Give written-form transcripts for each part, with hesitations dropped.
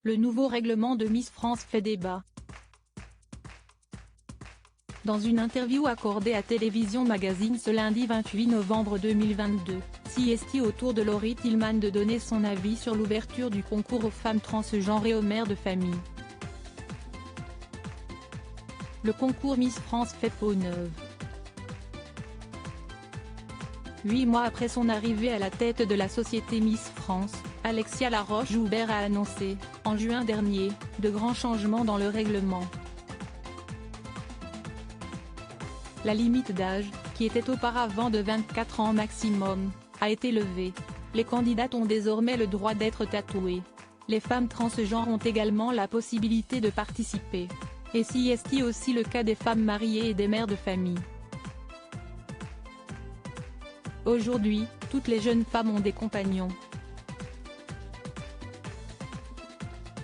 Le nouveau règlement de Miss France fait débat. Dans une interview accordée à Télévision Magazine ce lundi 28 novembre 2022, CST autour de Laurie Tillman de donner son avis sur l'ouverture du concours aux femmes transgenres et aux mères de famille. Le concours Miss France fait peau neuve. 8 mois après son arrivée à la tête de la société Miss France, Alexia Laroche-Joubert a annoncé, en juin dernier, de grands changements dans le règlement. La limite d'âge, qui était auparavant de 24 ans maximum, a été levée. Les candidates ont désormais le droit d'être tatouées. Les femmes transgenres ont également la possibilité de participer. Et CST aussi le cas des femmes mariées et des mères de famille. Aujourd'hui, toutes les jeunes femmes ont des compagnons.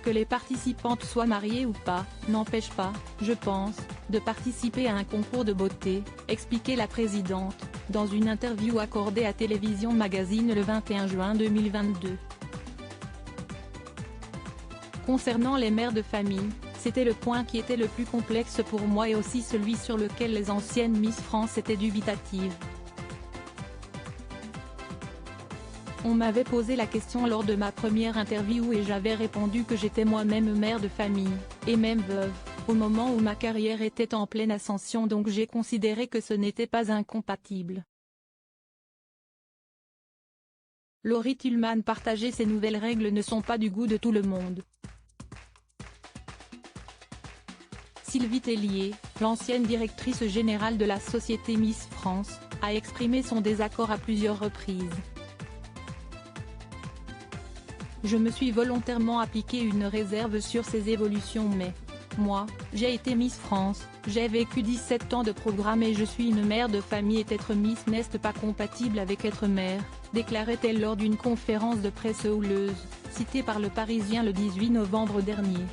Que les participantes soient mariées ou pas, n'empêche pas, je pense, de participer à un concours de beauté, expliquait la présidente, dans une interview accordée à Télévision Magazine le 21 juin 2022. Concernant les mères de famille, c'était le point qui était le plus complexe pour moi et aussi celui sur lequel les anciennes Miss France étaient dubitatives. On m'avait posé la question lors de ma première interview et j'avais répondu que j'étais moi-même mère de famille, et même veuve, au moment où ma carrière était en pleine ascension, donc j'ai considéré que ce n'était pas incompatible. Laurie Tillman partageait ces nouvelles règles ne sont pas du goût de tout le monde. Sylvie Tellier, l'ancienne directrice générale de la société Miss France, a exprimé son désaccord à plusieurs reprises. Je me suis volontairement appliqué une réserve sur ces évolutions mais, moi, j'ai été Miss France, j'ai vécu 17 ans de programme et je suis une mère de famille et être Miss n'est pas compatible avec être mère, déclarait-elle lors d'une conférence de presse houleuse, citée par Le Parisien le 18 novembre dernier.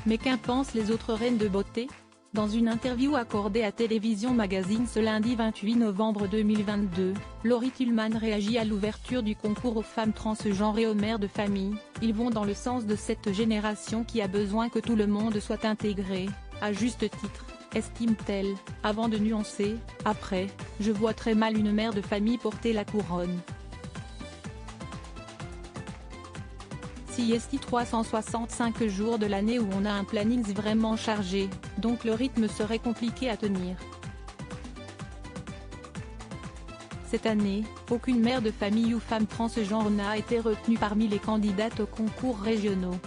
Mais qu'en pensent les autres reines de beauté ? Dans une interview accordée à Télévision Magazine ce lundi 28 novembre 2022, Laurie Tillman réagit à l'ouverture du concours aux femmes transgenres et aux mères de famille. Ils vont dans le sens de cette génération qui a besoin que tout le monde soit intégré, à juste titre, estime-t-elle, avant de nuancer, après, je vois très mal une mère de famille porter la couronne. CST 365 jours de l'année où on a un planning vraiment chargé, donc le rythme serait compliqué à tenir. Cette année, aucune mère de famille ou femme transgenre n'a été retenue parmi les candidates aux concours régionaux.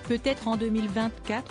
Peut-être en 2024,